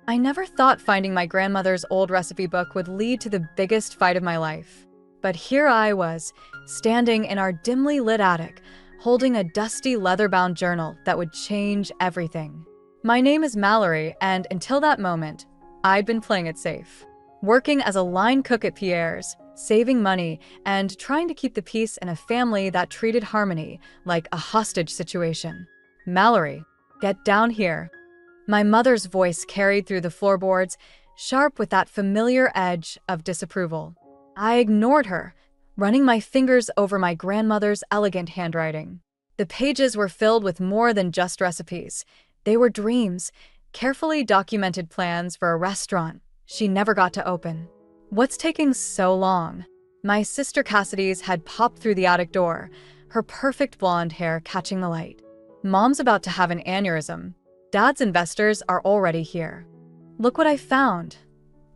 I never thought finding my grandmother's old recipe book would lead to the biggest fight of my life. But here I was, standing in our dimly lit attic, holding a dusty leather-bound journal that would change everything. My name is Mallory, and until that moment, I'd been playing it safe. Working as a line cook at Pierre's, saving money, and trying to keep the peace in a family that treated harmony like a hostage situation. Mallory, get down here. My mother's voice carried through the floorboards, sharp with that familiar edge of disapproval. I ignored her, running my fingers over my grandmother's elegant handwriting. The pages were filled with more than just recipes. They were dreams, carefully documented plans for a restaurant she never got to open. What's taking so long? My sister Cassidy's had popped through the attic door, her perfect blonde hair catching the light. Mom's about to have an aneurysm. Dad's investors are already here. Look what I found,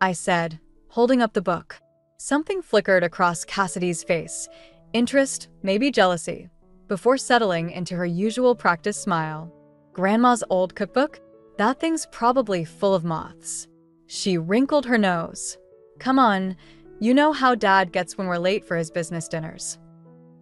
I said, holding up the book. Something flickered across Cassidy's face. Interest, maybe jealousy, before settling into her usual practice smile. Grandma's old cookbook? That thing's probably full of moths. She wrinkled her nose. Come on, you know how Dad gets when we're late for his business dinners.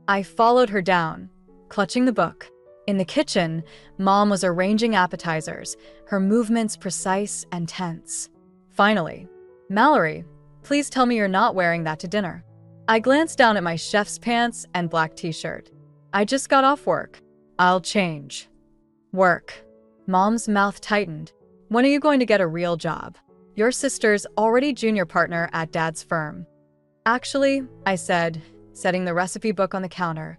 I followed her down, clutching the book. In the kitchen, Mom was arranging appetizers, her movements precise and tense. Finally, Mallory, please tell me you're not wearing that to dinner. I glanced down at my chef's pants and black t-shirt. I just got off work. I'll change. Work. Mom's mouth tightened. When are you going to get a real job? Your sister's already junior partner at Dad's firm. Actually, I said, setting the recipe book on the counter,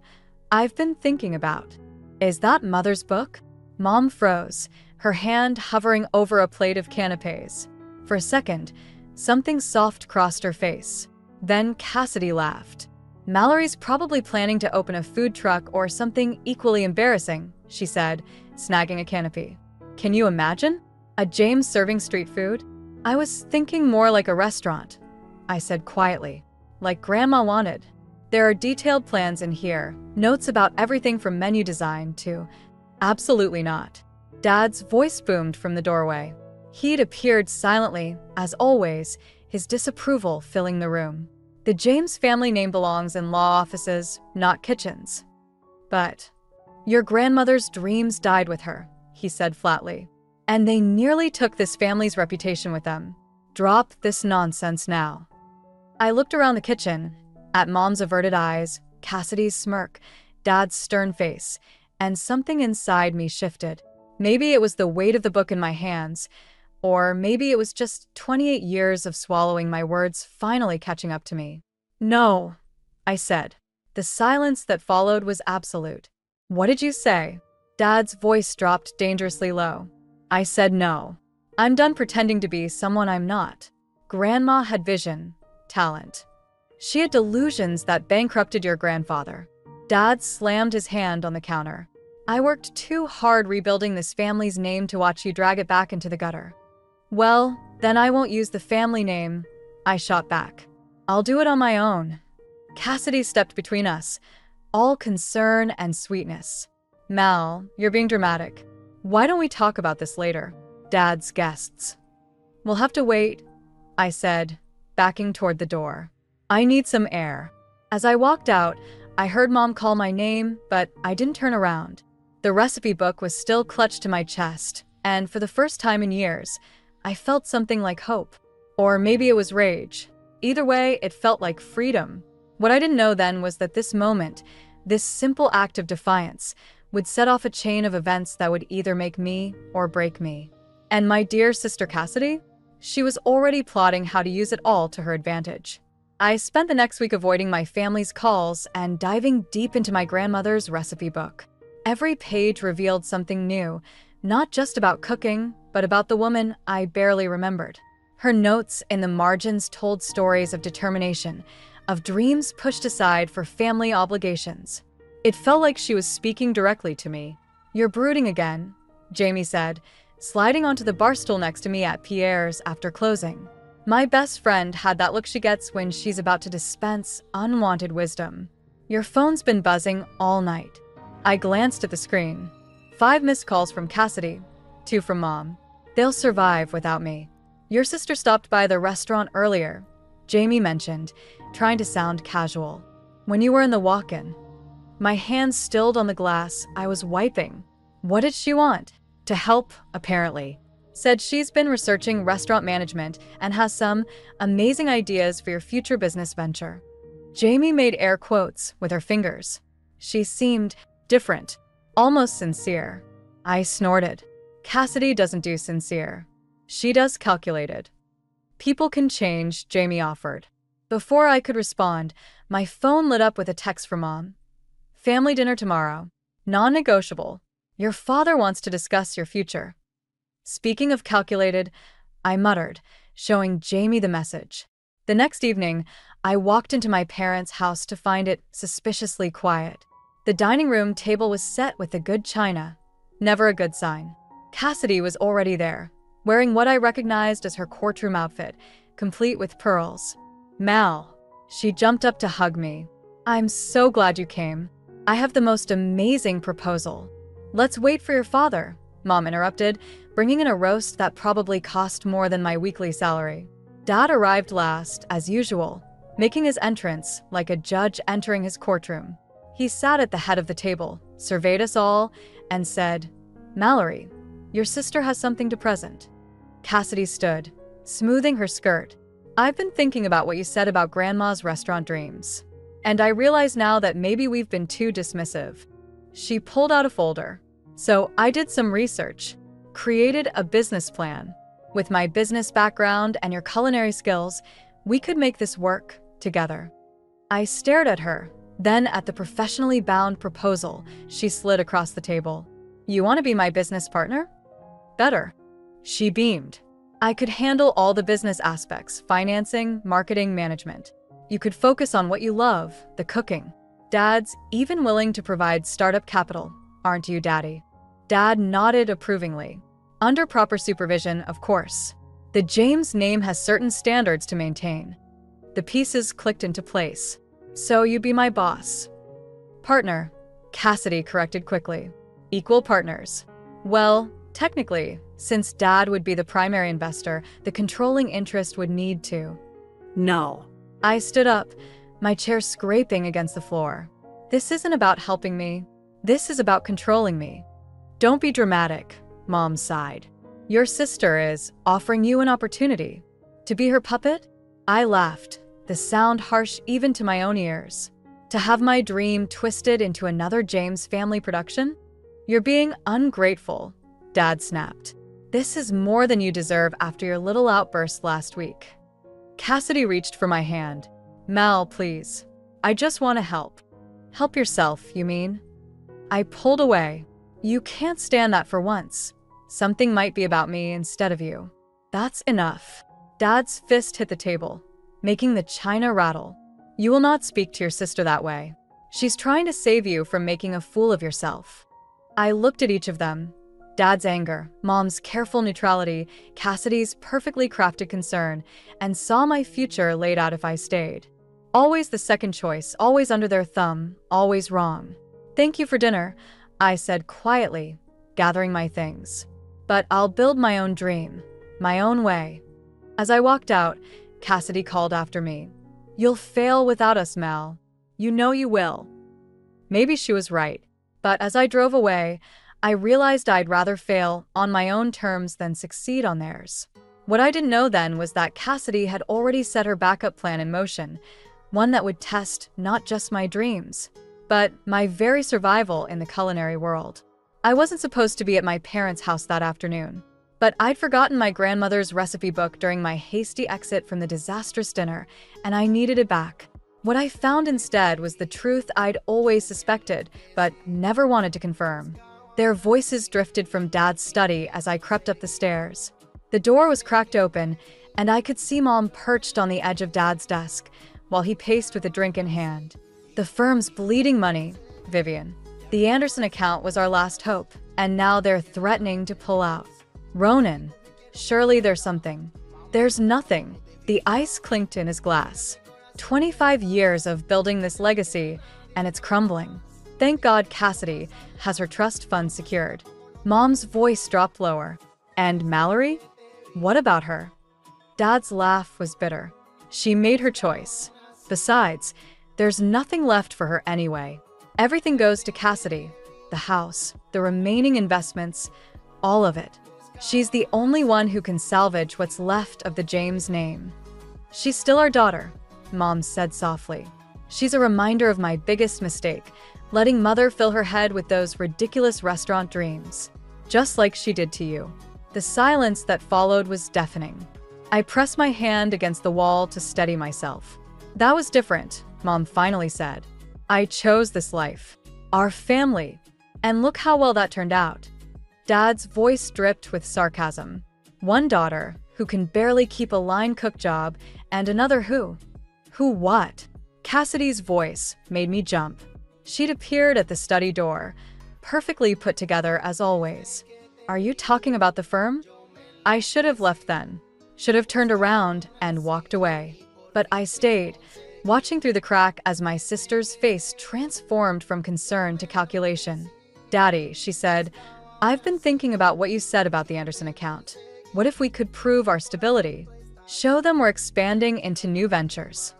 I've been thinking about. Is that Mother's book? Mom froze, her hand hovering over a plate of canapes. For a second, something soft crossed her face. Then Cassidy laughed. Mallory's probably planning to open a food truck or something equally embarrassing, she said, snagging a canopy. Can you imagine? A James serving street food? I was thinking more like a restaurant, I said quietly, like Grandma wanted. There are detailed plans in here, notes about everything from menu design to… Absolutely not. Dad's voice boomed from the doorway. He'd appeared silently, as always, his disapproval filling the room. The James family name belongs in law offices, not kitchens. But your grandmother's dreams died with her, he said flatly. And they nearly took this family's reputation with them. Drop this nonsense now. I looked around the kitchen, at Mom's averted eyes, Cassidy's smirk, Dad's stern face, and something inside me shifted. Maybe it was the weight of the book in my hands, or maybe it was just 28 years of swallowing my words finally catching up to me. No, I said. The silence that followed was absolute. What did you say? Dad's voice dropped dangerously low. I said no. I'm done pretending to be someone I'm not. Grandma had vision, talent. She had delusions that bankrupted your grandfather. Dad slammed his hand on the counter. I worked too hard rebuilding this family's name to watch you drag it back into the gutter. Well, then I won't use the family name, I shot back. I'll do it on my own. Cassidy stepped between us, all concern and sweetness. Mal, you're being dramatic. Why don't we talk about this later? Dad's guests. We'll have to wait, I said, backing toward the door. I need some air. As I walked out, I heard Mom call my name, but I didn't turn around. The recipe book was still clutched to my chest, and for the first time in years, I felt something like hope. Or maybe it was rage. Either way, it felt like freedom. What I didn't know then was that this moment, this simple act of defiance, would set off a chain of events that would either make me or break me. And my dear sister Cassidy? She was already plotting how to use it all to her advantage. I spent the next week avoiding my family's calls and diving deep into my grandmother's recipe book. Every page revealed something new, not just about cooking, but about the woman I barely remembered. Her notes in the margins told stories of determination, of dreams pushed aside for family obligations. It felt like she was speaking directly to me. You're brooding again, Jamie said, sliding onto the bar stool next to me at Pierre's after closing. My best friend had that look she gets when she's about to dispense unwanted wisdom. Your phone's been buzzing all night. I glanced at the screen. 5 missed calls from Cassidy, 2 from Mom. They'll survive without me. Your sister stopped by the restaurant earlier, Jamie mentioned, trying to sound casual. When you were in the walk-in. My hands stilled on the glass I was wiping. What did she want? To help, apparently. Said she's been researching restaurant management and has some amazing ideas for your future business venture. Jamie made air quotes with her fingers. She seemed different, almost sincere. I snorted. Cassidy doesn't do sincere. She does calculated. People can change, Jamie offered. Before I could respond, my phone lit up with a text from Mom. Family dinner tomorrow. Non-negotiable. Your father wants to discuss your future. Speaking of calculated, I muttered, showing Jamie the message. The next evening, I walked into my parents' house to find it suspiciously quiet. The dining room table was set with the good china. Never a good sign. Cassidy was already there, wearing what I recognized as her courtroom outfit, complete with pearls. Mal. She jumped up to hug me. I'm so glad you came. I have the most amazing proposal. Let's wait for your father, Mom interrupted, bringing in a roast that probably cost more than my weekly salary. Dad arrived last, as usual, making his entrance like a judge entering his courtroom. He sat at the head of the table, surveyed us all, and said, Mallory, your sister has something to present. Cassidy stood, smoothing her skirt. I've been thinking about what you said about Grandma's restaurant dreams. And I realize now that maybe we've been too dismissive. She pulled out a folder. So I did some research, created a business plan. With my business background and your culinary skills, we could make this work together. I stared at her, then at the professionally bound proposal she slid across the table. You want to be my business partner? Better. She beamed. I could handle all the business aspects, financing, marketing, management. You could focus on what you love, the cooking. Dad's even willing to provide startup capital, aren't you, Daddy? Dad nodded approvingly. Under proper supervision, of course. The James name has certain standards to maintain. The pieces clicked into place. So you be my boss. Partner, Cassidy corrected quickly. Equal partners. Well, technically, since Dad would be the primary investor, the controlling interest would need to. No. I stood up, my chair scraping against the floor. This isn't about helping me. This is about controlling me. Don't be dramatic, Mom sighed. Your sister is offering you an opportunity. To be her puppet? I laughed, the sound harsh even to my own ears. To have my dream twisted into another James family production? You're being ungrateful, Dad snapped. This is more than you deserve after your little outburst last week. Cassidy reached for my hand. Mal, please. I just want to help. Help yourself, you mean? I pulled away. You can't stand that for once. Something might be about me instead of you. That's enough. Dad's fist hit the table, making the china rattle. You will not speak to your sister that way. She's trying to save you from making a fool of yourself. I looked at each of them. Dad's anger, Mom's careful neutrality, Cassidy's perfectly crafted concern, and saw my future laid out if I stayed. Always the second choice, always under their thumb, always wrong. Thank you for dinner, I said quietly, gathering my things. But I'll build my own dream, my own way. As I walked out, Cassidy called after me. You'll fail without us, Mal. You know you will. Maybe she was right, but as I drove away, I realized I'd rather fail on my own terms than succeed on theirs. What I didn't know then was that Cassidy had already set her backup plan in motion, one that would test not just my dreams, but my very survival in the culinary world. I wasn't supposed to be at my parents' house that afternoon, but I'd forgotten my grandmother's recipe book during my hasty exit from the disastrous dinner, and I needed it back. What I found instead was the truth I'd always suspected, but never wanted to confirm. Their voices drifted from Dad's study as I crept up the stairs. The door was cracked open, and I could see Mom perched on the edge of Dad's desk, while he paced with a drink in hand. The firm's bleeding money, Vivian. The Anderson account was our last hope, and now they're threatening to pull out. Ronan, surely there's something. There's nothing. The ice clinked in his glass. 25 years of building this legacy, and it's crumbling. Thank God Cassidy has her trust fund secured. Mom's voice dropped lower. And Mallory? What about her? Dad's laugh was bitter. She made her choice. Besides, there's nothing left for her anyway. Everything goes to Cassidy. The house, the remaining investments, all of it. She's the only one who can salvage what's left of the James name. She's still our daughter, Mom said softly. She's a reminder of my biggest mistake, letting Mother fill her head with those ridiculous restaurant dreams. Just like she did to you. The silence that followed was deafening. I pressed my hand against the wall to steady myself. That was different, Mom finally said. I chose this life. Our family. And look how well that turned out. Dad's voice dripped with sarcasm. One daughter, who can barely keep a line-cook job, and another who? Who what? Cassidy's voice made me jump. She'd appeared at the study door, perfectly put together as always. Are you talking about the firm? I should have left then. Should have turned around and walked away. But I stayed, watching through the crack as my sister's face transformed from concern to calculation. Daddy, she said, I've been thinking about what you said about the Anderson account. What if we could prove our stability? Show them we're expanding into new ventures.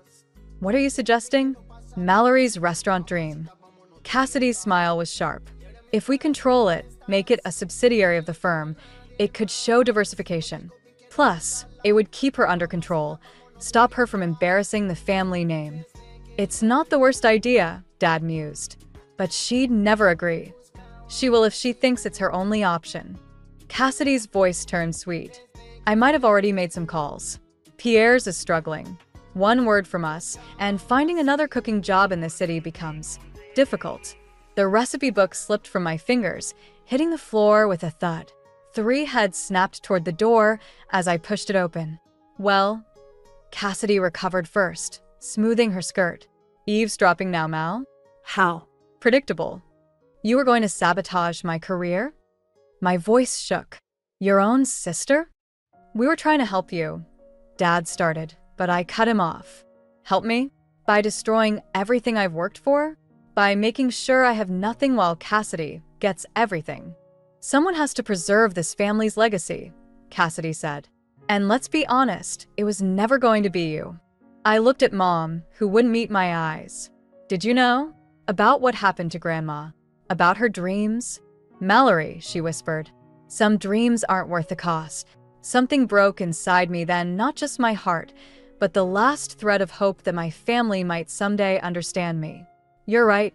What are you suggesting? Mallory's restaurant dream. Cassidy's smile was sharp. If we control it, make it a subsidiary of the firm, it could show diversification. Plus, it would keep her under control, stop her from embarrassing the family name. It's not the worst idea, Dad mused. But she'd never agree. She will if she thinks it's her only option. Cassidy's voice turned sweet. I might have already made some calls. Pierre's is struggling. One word from us, and finding another cooking job in the city becomes difficult. The recipe book slipped from my fingers, hitting the floor with a thud. 3 heads snapped toward the door as I pushed it open. Well, Cassidy recovered first, smoothing her skirt. Eavesdropping now, Mal? How? Predictable. You were going to sabotage my career? My voice shook. Your own sister? We were trying to help you. Dad started, but I cut him off. Help me? By destroying everything I've worked for? By making sure I have nothing while Cassidy gets everything. Someone has to preserve this family's legacy, Cassidy said. And let's be honest, it was never going to be you. I looked at Mom, who wouldn't meet my eyes. Did you know? About what happened to Grandma? About her dreams? Mallory, she whispered. Some dreams aren't worth the cost. Something broke inside me then, not just my heart, but the last thread of hope that my family might someday understand me. You're right,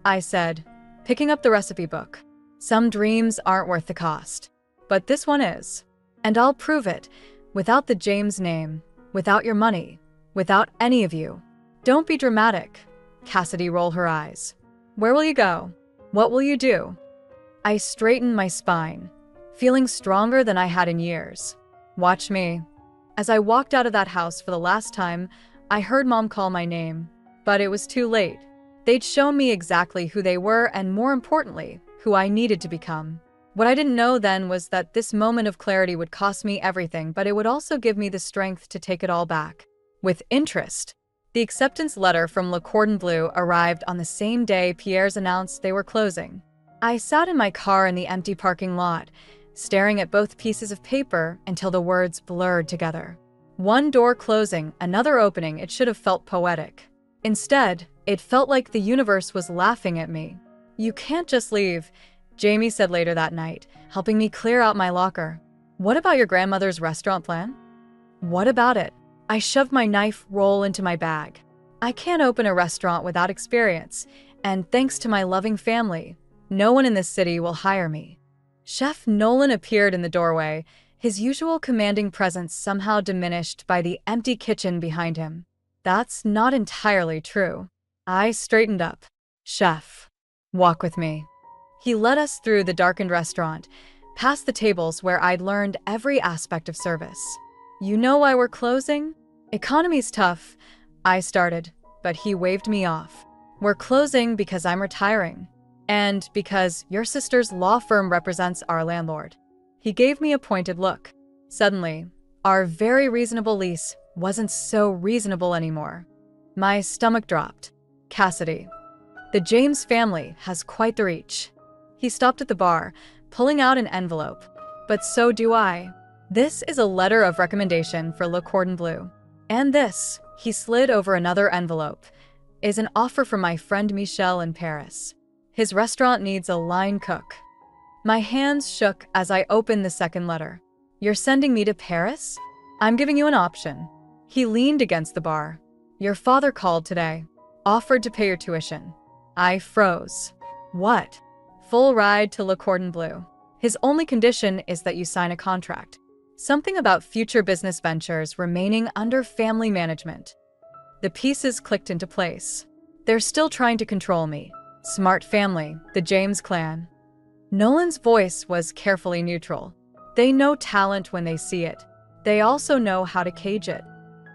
I said, picking up the recipe book. Some dreams aren't worth the cost. But this one is. And I'll prove it, without the James name, without your money, without any of you. Don't be dramatic. Cassidy rolled her eyes. Where will you go? What will you do? I straightened my spine, feeling stronger than I had in years. Watch me. As I walked out of that house for the last time, I heard Mom call my name. But it was too late. They'd shown me exactly who they were and, more importantly, who I needed to become. What I didn't know then was that this moment of clarity would cost me everything, but it would also give me the strength to take it all back. With interest. The acceptance letter from Le Cordon Bleu arrived on the same day Pierre's announced they were closing. I sat in my car in the empty parking lot, staring at both pieces of paper until the words blurred together. One door closing, another opening. It should have felt poetic. Instead, it felt like the universe was laughing at me. You can't just leave, Jamie said later that night, helping me clear out my locker. What about your grandmother's restaurant plan? What about it? I shoved my knife roll into my bag. I can't open a restaurant without experience, and thanks to my loving family, no one in this city will hire me. Chef Nolan appeared in the doorway, his usual commanding presence somehow diminished by the empty kitchen behind him. That's not entirely true. I straightened up. Chef, walk with me. He led us through the darkened restaurant, past the tables where I'd learned every aspect of service. You know why we're closing? Economy's tough, I started, but he waved me off. We're closing because I'm retiring, and because your sister's law firm represents our landlord. He gave me a pointed look. Suddenly, our very reasonable lease wasn't so reasonable anymore. My stomach dropped. Cassidy. The James family has quite the reach. He stopped at the bar, pulling out an envelope. But so do I. This is a letter of recommendation for Le Cordon Bleu. And this, he slid over another envelope, is an offer from my friend Michel in Paris. His restaurant needs a line cook. My hands shook as I opened the second letter. You're sending me to Paris? I'm giving you an option. He leaned against the bar. Your father called today, offered to pay your tuition. I froze. What? Full ride to Le Cordon Bleu. His only condition is that you sign a contract. Something about future business ventures remaining under family management. The pieces clicked into place. They're still trying to control me. Smart family, the James clan. Nolan's voice was carefully neutral. They know talent when they see it. They also know how to cage it.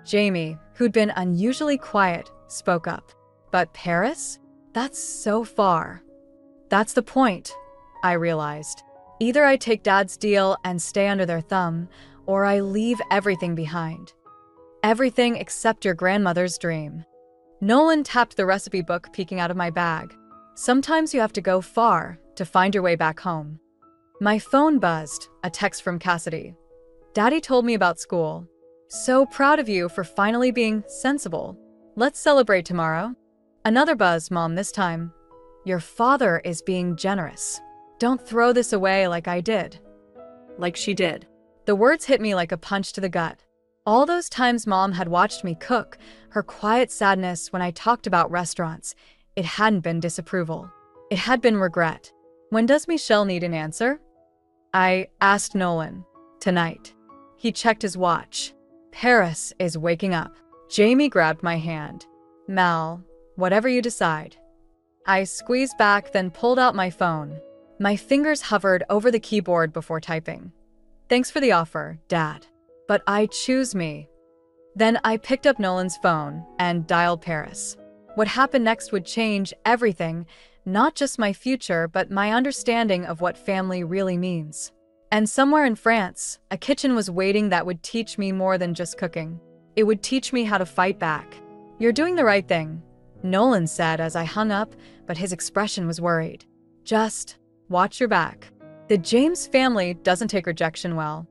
Jamie, who'd been unusually quiet, spoke up. But Paris? That's so far. That's the point, I realized. Either I take Dad's deal and stay under their thumb, or I leave everything behind. Everything except your grandmother's dream. Nolan tapped the recipe book peeking out of my bag. Sometimes you have to go far to find your way back home. My phone buzzed, a text from Cassidy. Daddy told me about school. So proud of you for finally being sensible. Let's celebrate tomorrow. Another buzz, Mom, this time. Your father is being generous. Don't throw this away like I did. Like she did. The words hit me like a punch to the gut. All those times Mom had watched me cook, her quiet sadness when I talked about restaurants, it hadn't been disapproval. It had been regret. When does Michel need an answer? I asked Nolan. Tonight. He checked his watch. Paris is waking up. Jamie grabbed my hand. Mal, whatever you decide. I squeezed back, then pulled out my phone. My fingers hovered over the keyboard before typing. Thanks for the offer, Dad. But I choose me. Then I picked up Nolan's phone and dialed Paris. What happened next would change everything, not just my future, but my understanding of what family really means. And somewhere in France, a kitchen was waiting that would teach me more than just cooking. It would teach me how to fight back. You're doing the right thing, Nolan said as I hung up, but his expression was worried. Just watch your back. The James family doesn't take rejection well.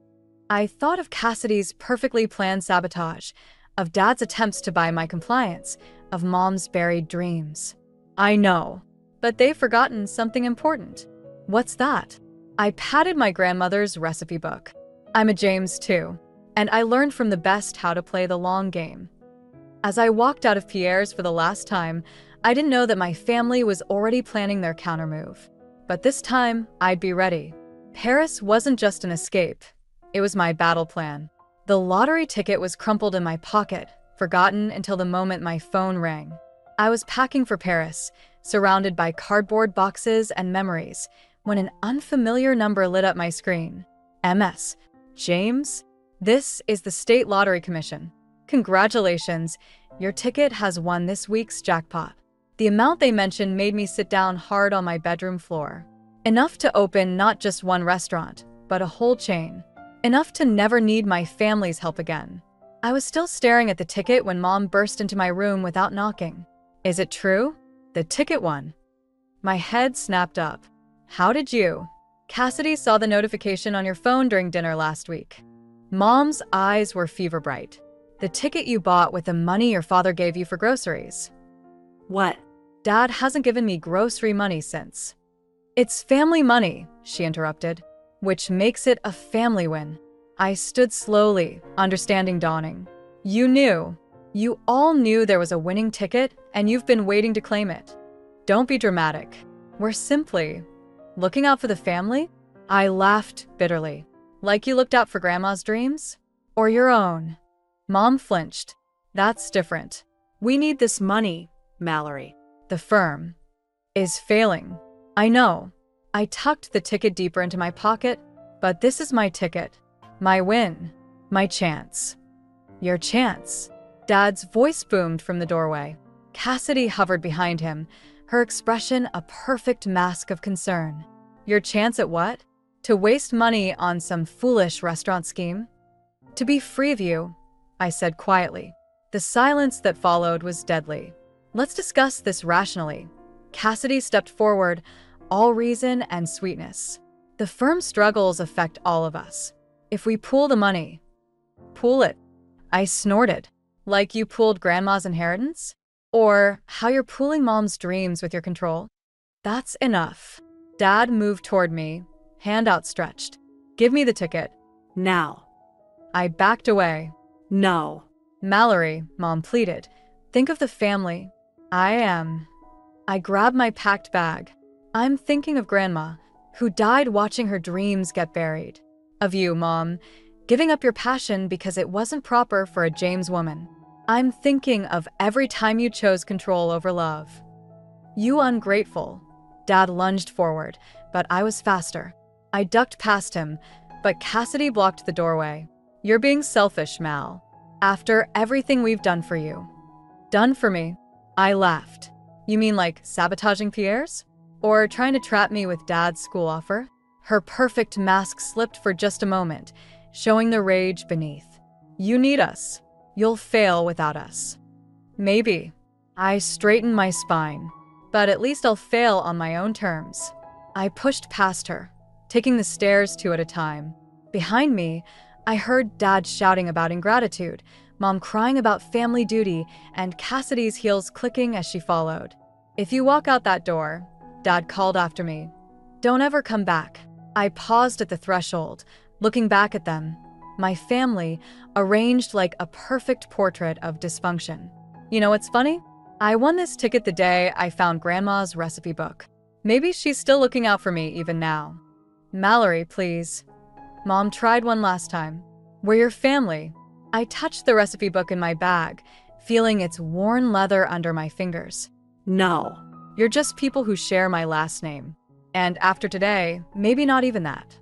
I thought of Cassidy's perfectly planned sabotage, of Dad's attempts to buy my compliance, of Mom's buried dreams. I know, but they've forgotten something important. What's that? I patted my grandmother's recipe book. I'm a James too, and I learned from the best how to play the long game. As I walked out of Pierre's for the last time, I didn't know that my family was already planning their countermove. But this time, I'd be ready. Paris wasn't just an escape. It was my battle plan. The lottery ticket was crumpled in my pocket, forgotten until the moment my phone rang. I was packing for Paris, surrounded by cardboard boxes and memories, when an unfamiliar number lit up my screen. MS. James? This is the State Lottery Commission. Congratulations, your ticket has won this week's jackpot. The amount they mentioned made me sit down hard on my bedroom floor. Enough to open not just one restaurant, but a whole chain. Enough to never need my family's help again. I was still staring at the ticket when Mom burst into my room without knocking. Is it true? The ticket won. My head snapped up. How did you? Cassidy saw the notification on your phone during dinner last week. Mom's eyes were fever bright. The ticket you bought with the money your father gave you for groceries. What? Dad hasn't given me grocery money since. It's family money, she interrupted, which makes it a family win. I stood slowly, understanding dawning. You knew. You all knew there was a winning ticket, and you've been waiting to claim it. Don't be dramatic. We're simply looking out for the family? I laughed bitterly. Like you looked out for Grandma's dreams? Or your own? Mom flinched. That's different. We need this money, Mallory. The firm is failing. I know. I tucked the ticket deeper into my pocket, but this is my ticket. My win. My chance. Your chance. Dad's voice boomed from the doorway. Cassidy hovered behind him, her expression a perfect mask of concern. Your chance at what? To waste money on some foolish restaurant scheme? To be free of you, I said quietly. The silence that followed was deadly. Let's discuss this rationally. Cassidy stepped forward, all reason and sweetness. The firm's struggles affect all of us. If we pool the money. Pool it. I snorted. Like you pooled grandma's inheritance? Or how you're pooling mom's dreams with your control? That's enough. Dad moved toward me, hand outstretched. Give me the ticket. Now. I backed away. No. Mallory, Mom pleaded. Think of the family. I grabbed my packed bag. I'm thinking of Grandma, who died watching her dreams get buried. Of you, Mom, giving up your passion because it wasn't proper for a James woman. I'm thinking of every time you chose control over love. You ungrateful. Dad lunged forward, but I was faster. I ducked past him, but Cassidy blocked the doorway. You're being selfish, Mal. After everything we've done for you. Done for me? I laughed. You mean like sabotaging Pierre's? Or trying to trap me with Dad's school offer? Her perfect mask slipped for just a moment, showing the rage beneath. You need us. You'll fail without us. Maybe. I straightened my spine. But at least I'll fail on my own terms. I pushed past her, taking the stairs 2 at a time. Behind me, I heard Dad shouting about ingratitude, Mom crying about family duty, and Cassidy's heels clicking as she followed. If you walk out that door, Dad called after me. Don't ever come back. I paused at the threshold, looking back at them. My family, arranged like a perfect portrait of dysfunction. You know what's funny? I won this ticket the day I found Grandma's recipe book. Maybe she's still looking out for me even now. Mallory, please. Mom tried one last time. We're your family. I touched the recipe book in my bag, feeling its worn leather under my fingers. No. You're just people who share my last name. And after today, maybe not even that.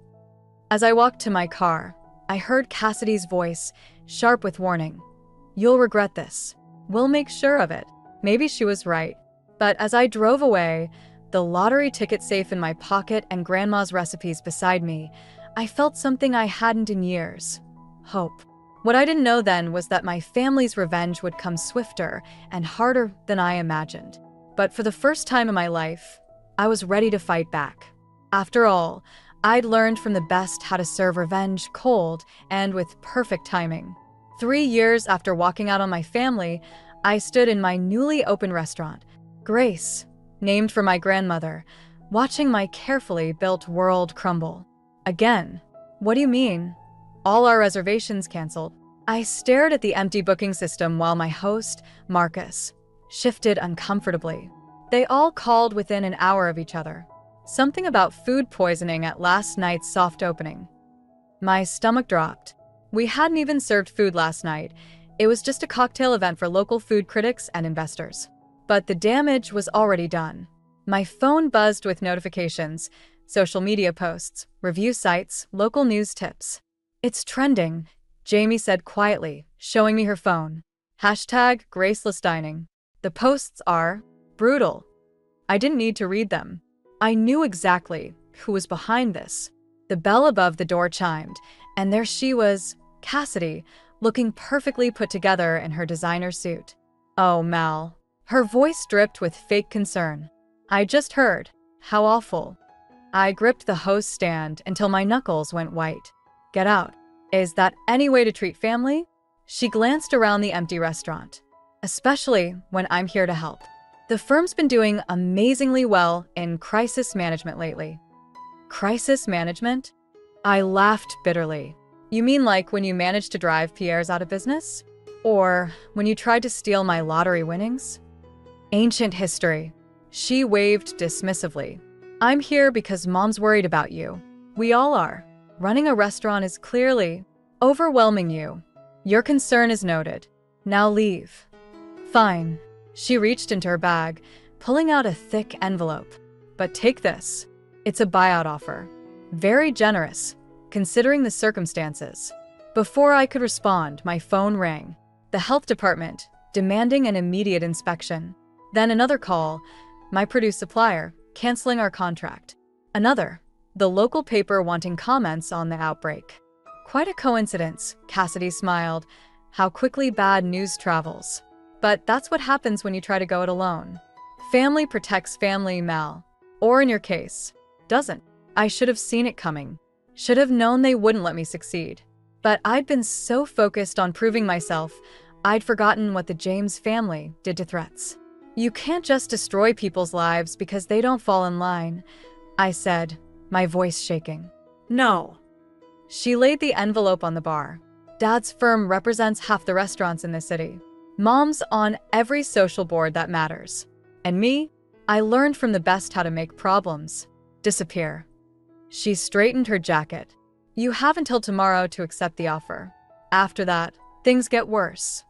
As I walked to my car, I heard Cassidy's voice, sharp with warning. You'll regret this. We'll make sure of it. Maybe she was right. But as I drove away, the lottery ticket safe in my pocket and Grandma's recipes beside me, I felt something I hadn't in years. Hope. What I didn't know then was that my family's revenge would come swifter and harder than I imagined. But for the first time in my life, I was ready to fight back. After all, I'd learned from the best how to serve revenge cold and with perfect timing. 3 years after walking out on my family, I stood in my newly opened restaurant, Grace, named for my grandmother, watching my carefully built world crumble. Again. What do you mean? All our reservations canceled. I stared at the empty booking system while my host, Marcus, shifted uncomfortably. They all called within an hour of each other. Something about food poisoning at last night's soft opening. My stomach dropped. We hadn't even served food last night. It was just a cocktail event for local food critics and investors. But the damage was already done. My phone buzzed with notifications, social media posts, review sites, local news tips. It's trending, Jamie said quietly, showing me her phone. Hashtag Graceless Dining. The posts are brutal. I didn't need to read them. I knew exactly who was behind this. The bell above the door chimed, and there she was, Cassidy, looking perfectly put together in her designer suit. Oh, Mal. Her voice dripped with fake concern. I just heard. How awful. I gripped the host stand until my knuckles went white. Get out. Is that any way to treat family? She glanced around the empty restaurant. Especially when I'm here to help. The firm's been doing amazingly well in crisis management lately. Crisis management? I laughed bitterly. You mean like when you managed to drive Pierre's out of business? Or when you tried to steal my lottery winnings? Ancient history. She waved dismissively. I'm here because Mom's worried about you. We all are. Running a restaurant is clearly overwhelming you. Your concern is noted. Now leave. Fine. She reached into her bag, pulling out a thick envelope. But take this. It's a buyout offer. Very generous, considering the circumstances. Before I could respond, my phone rang. The health department, demanding an immediate inspection. Then another call, my produce supplier, canceling our contract. Another, the local paper wanting comments on the outbreak. Quite a coincidence, Cassidy smiled. How quickly bad news travels. But that's what happens when you try to go it alone. Family protects family, Mal. Or in your case, doesn't. I should have seen it coming. Should have known they wouldn't let me succeed. But I'd been so focused on proving myself, I'd forgotten what the James family did to threats. You can't just destroy people's lives because they don't fall in line, I said, my voice shaking. No. She laid the envelope on the bar. Dad's firm represents half the restaurants in the city. Mom's on every social board that matters. And me, I learned from the best how to make problems disappear. She straightened her jacket. You have until tomorrow to accept the offer. After that, things get worse.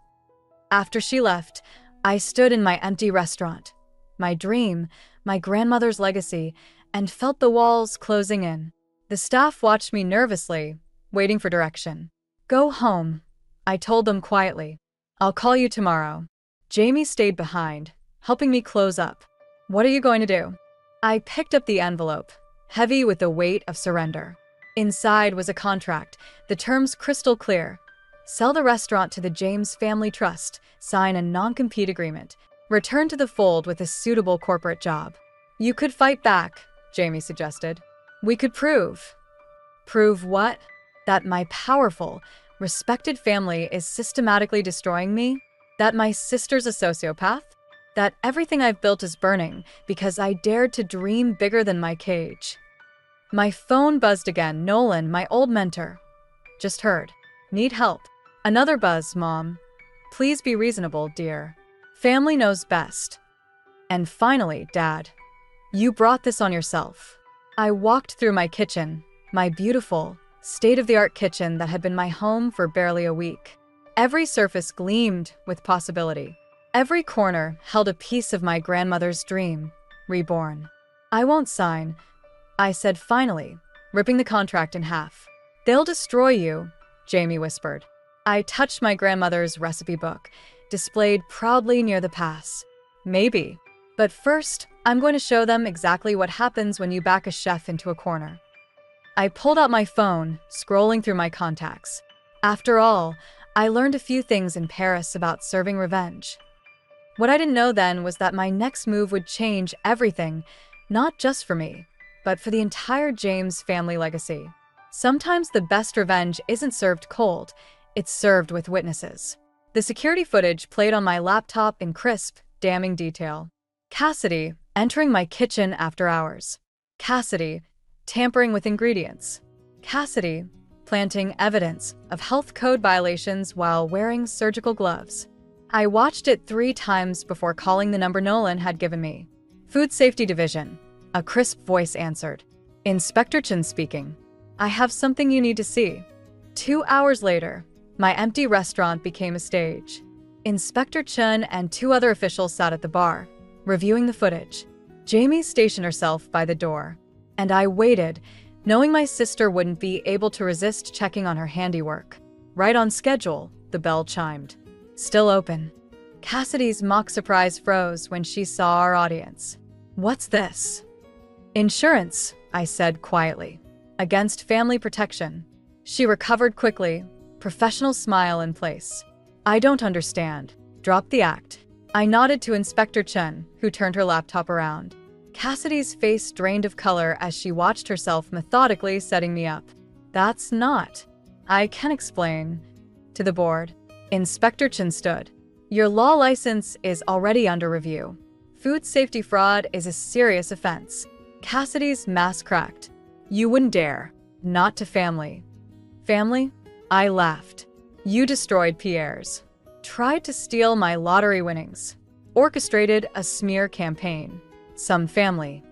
After she left, I stood in my empty restaurant, my dream, my grandmother's legacy, and felt the walls closing in. The staff watched me nervously, waiting for direction. Go home, I told them quietly. I'll call you tomorrow. Jamie stayed behind, helping me close up. What are you going to do? I picked up the envelope, heavy with the weight of surrender. Inside was a contract, the terms crystal clear. Sell the restaurant to the James Family Trust, sign a non-compete agreement, return to the fold with a suitable corporate job. You could fight back, Jamie suggested. We could prove. Prove what? That my powerful, respected family is systematically destroying me? That my sister's a sociopath? That everything I've built is burning because I dared to dream bigger than my cage? My phone buzzed again. Nolan, my old mentor. Just heard. Need help. Another buzz, Mom. Please be reasonable, dear. Family knows best. And finally, Dad. You brought this on yourself. I walked through my kitchen, my beautiful, state-of-the-art kitchen that had been my home for barely a week. Every surface gleamed with possibility. Every corner held a piece of my grandmother's dream, reborn. I won't sign, I said finally, ripping the contract in half. They'll destroy you, Jamie whispered. I touched my grandmother's recipe book, displayed proudly near the pass. Maybe. But first, I'm going to show them exactly what happens when you back a chef into a corner. I pulled out my phone, scrolling through my contacts. After all, I learned a few things in Paris about serving revenge. What I didn't know then was that my next move would change everything, not just for me, but for the entire James family legacy. Sometimes the best revenge isn't served cold, it's served with witnesses. The security footage played on my laptop in crisp, damning detail. Cassidy entering my kitchen after hours. Cassidy tampering with ingredients. Cassidy planting evidence of health code violations while wearing surgical gloves. I watched it 3 times before calling the number Nolan had given me. Food Safety Division. A crisp voice answered. Inspector Chen speaking. I have something you need to see. 2 hours later, my empty restaurant became a stage. Inspector Chen and 2 other officials sat at the bar, reviewing the footage. Jamie stationed herself by the door, and I waited, knowing my sister wouldn't be able to resist checking on her handiwork. Right on schedule, the bell chimed. Still open. Cassidy's mock surprise froze when she saw our audience. What's this? Insurance, I said quietly. Against family protection. She recovered quickly, professional smile in place. I don't understand. Drop the act. I nodded to Inspector Chen, who turned her laptop around. Cassidy's face drained of color as she watched herself methodically setting me up. That's not. I can explain. To the board. Inspector Chen stood. Your law license is already under review. Food safety fraud is a serious offense. Cassidy's mask cracked. You wouldn't dare. Not to family. Family? I laughed. You destroyed Pierre's. Tried to steal my lottery winnings. Orchestrated a smear campaign. Some family.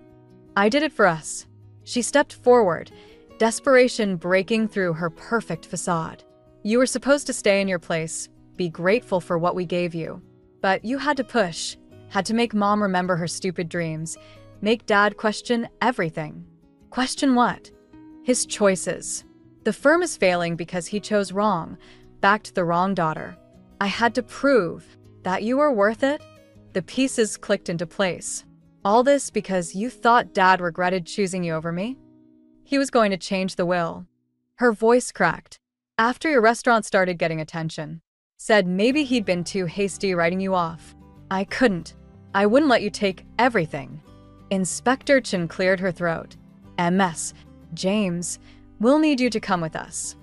I did it for us. She stepped forward, desperation breaking through her perfect facade. You were supposed to stay in your place, be grateful for what we gave you. But you had to push, had to make Mom remember her stupid dreams, make Dad question everything. Question what? His choices. The firm is failing because he chose wrong, backed the wrong daughter. I had to prove that you were worth it. The pieces clicked into place. All this because you thought Dad regretted choosing you over me? He was going to change the will. Her voice cracked. After your restaurant started getting attention. Said maybe he'd been too hasty writing you off. I couldn't. I wouldn't let you take everything. Inspector Chen cleared her throat. MS. James, We'll need you to come with us."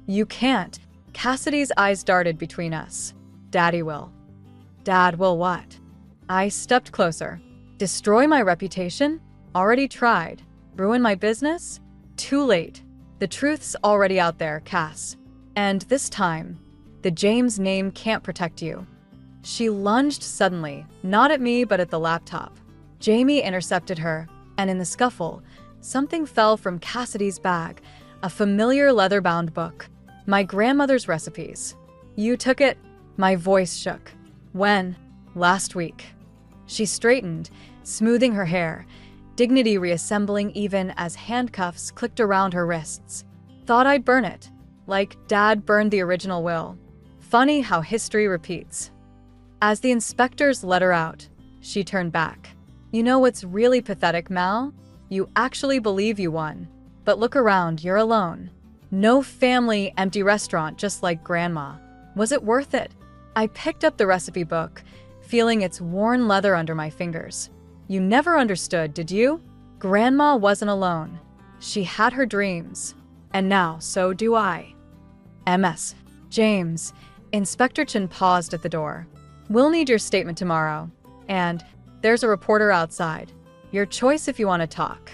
"You can't." Cassidy's eyes darted between us. "Daddy will." "Dad will what?" I stepped closer. "Destroy my reputation? Already tried. Ruin my business? Too late. The truth's already out there, Cass. And this time, the James name can't protect you." She lunged suddenly, not at me but at the laptop. Jamie intercepted her, and in the scuffle, something fell from Cassidy's bag, a familiar leather-bound book. My grandmother's recipes. "You took it?" My voice shook. "When?" "Last week." She straightened, smoothing her hair, dignity reassembling even as handcuffs clicked around her wrists. "Thought I'd burn it, like Dad burned the original will. Funny how history repeats." As the inspectors let her out, she turned back. "You know what's really pathetic, Mal? You actually believe you won. But look around, you're alone. No family, empty restaurant just like Grandma. Was it worth it?" I picked up the recipe book, feeling its worn leather under my fingers. "You never understood, did you? Grandma wasn't alone. She had her dreams. And now, so do I." "MS. James." Inspector Chin paused at the door. "We'll need your statement tomorrow. And there's a reporter outside. Your choice if you want to talk."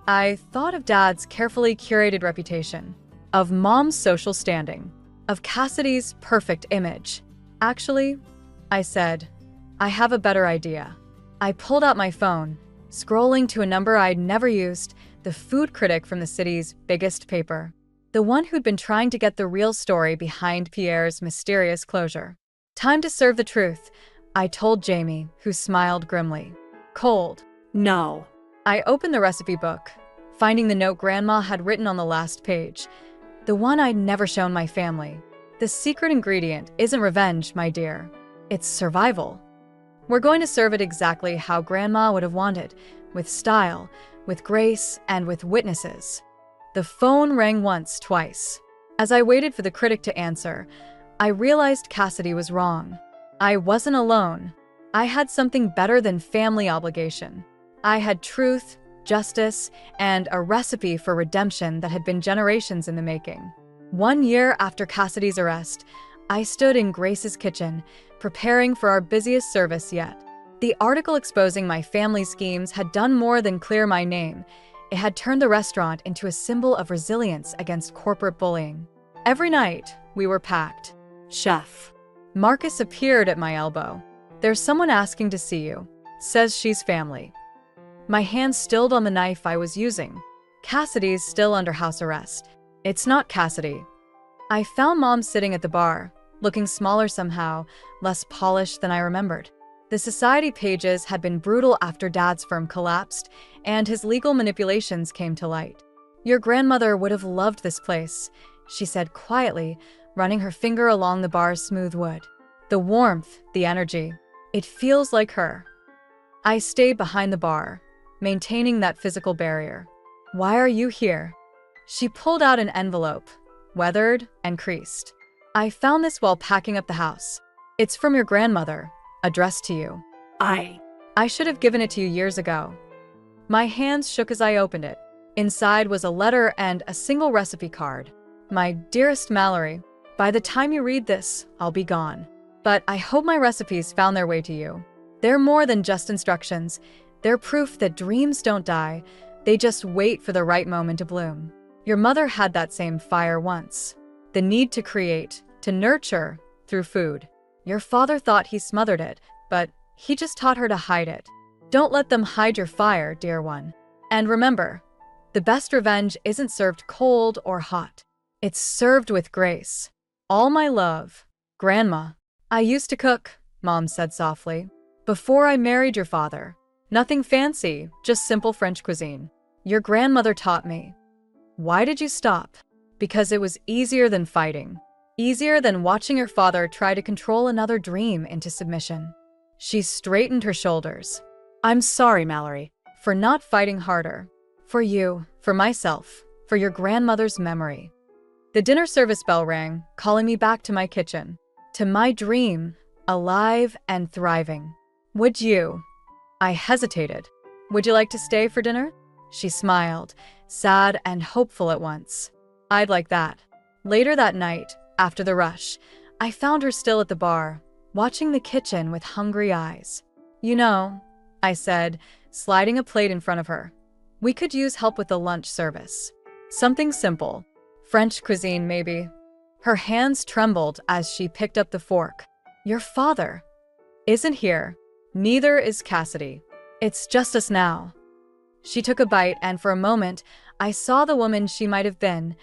I thought of Dad's carefully curated reputation, of Mom's social standing, of Cassidy's perfect image. "Actually," I said, "I have a better idea." I pulled out my phone, scrolling to a number I'd never used, the food critic from the city's biggest paper. The one who'd been trying to get the real story behind Pierre's mysterious closure. "Time to serve the truth," I told Jamie, who smiled grimly. "Cold." No. I opened the recipe book, finding the note Grandma had written on the last page, the one I'd never shown my family. "The secret ingredient isn't revenge, my dear. It's survival. We're going to serve it exactly how Grandma would have wanted, with style, with grace, and with witnesses." The phone rang once, twice. As I waited for the critic to answer, I realized Cassidy was wrong. I wasn't alone. I had something better than family obligation. I had truth, justice, and a recipe for redemption that had been generations in the making. 1 year after Cassidy's arrest, I stood in Grace's kitchen, preparing for our busiest service yet. The article exposing my family's schemes had done more than clear my name. It had turned the restaurant into a symbol of resilience against corporate bullying. Every night, we were packed. Chef. Marcus appeared at my elbow. "There's someone asking to see you. Says she's family." My hand stilled on the knife I was using. "Cassidy's still under house arrest." "It's not Cassidy." I found Mom sitting at the bar, looking smaller somehow, less polished than I remembered. The society pages had been brutal after Dad's firm collapsed, and his legal manipulations came to light. "Your grandmother would have loved this place," she said quietly, running her finger along the bar's smooth wood. "The warmth, the energy. It feels like her." I stayed behind the bar, maintaining that physical barrier. "Why are you here?" She pulled out an envelope, weathered and creased. "I found this while packing up the house. It's from your grandmother, addressed to you." I should have given it to you years ago." My hands shook as I opened it. Inside was a letter and a single recipe card. "My dearest Mallory, by the time you read this, I'll be gone. But I hope my recipes found their way to you. They're more than just instructions. They're proof that dreams don't die. They just wait for the right moment to bloom. Your mother had that same fire once. The need to create, to nurture, through food. Your father thought he smothered it, but he just taught her to hide it. Don't let them hide your fire, dear one. And remember, the best revenge isn't served cold or hot. It's served with grace. All my love, Grandma." "I used to cook," Mom said softly, "before I married your father. Nothing fancy, just simple French cuisine. Your grandmother taught me." "Why did you stop?" "Because it was easier than fighting. Easier than watching your father try to control another dream into submission." She straightened her shoulders. "I'm sorry, Mallory." "For not fighting harder. For you, for myself, for your grandmother's memory." The dinner service bell rang, calling me back to my kitchen, to my dream, alive and thriving. "Would you?" I hesitated. "Would you like to stay for dinner?" She smiled, sad and hopeful at once. I'd like that. Later that night, after the rush, I found her still at the bar, watching the kitchen with hungry eyes. "You know," I said, sliding a plate in front of her, "we could use help with the lunch service. Something simple. French cuisine, maybe." Her hands trembled as she picked up the fork. "Your father isn't here. Neither is Cassidy. It's just us now." She took a bite, and for a moment, I saw the woman she might have been,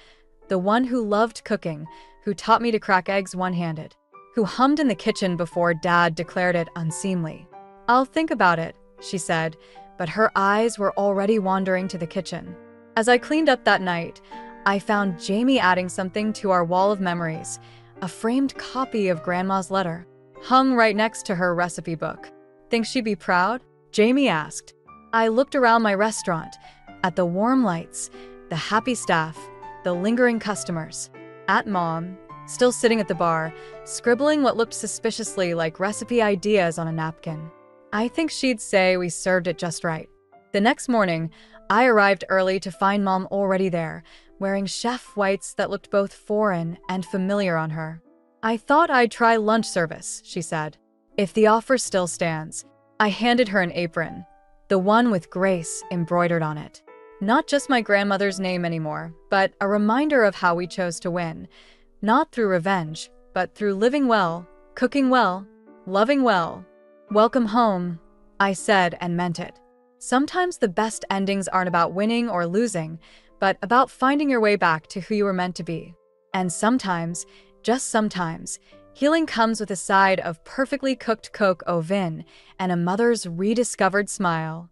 the one who loved cooking, who taught me to crack eggs one-handed, who hummed in the kitchen before Dad declared it unseemly. "I'll think about it," she said, but her eyes were already wandering to the kitchen. As I cleaned up that night, I found Jamie adding something to our wall of memories, a framed copy of Grandma's letter, hung right next to her recipe book. "Think she'd be proud?" Jamie asked. I looked around my restaurant, at the warm lights, the happy staff, the lingering customers, at Mom, still sitting at the bar, scribbling what looked suspiciously like recipe ideas on a napkin. I think she'd say we served it just right. The next morning, I arrived early to find Mom already there, wearing chef whites that looked both foreign and familiar on her. "I thought I'd try lunch service," she said. "If the offer still stands." I handed her an apron, the one with Grace embroidered on it. Not just my grandmother's name anymore, but a reminder of how we chose to win. Not through revenge, but through living well, cooking well, loving well. "Welcome home," I said and meant it. Sometimes the best endings aren't about winning or losing, but about finding your way back to who you were meant to be. And sometimes, just sometimes, healing comes with a side of perfectly cooked coq au vin and a mother's rediscovered smile.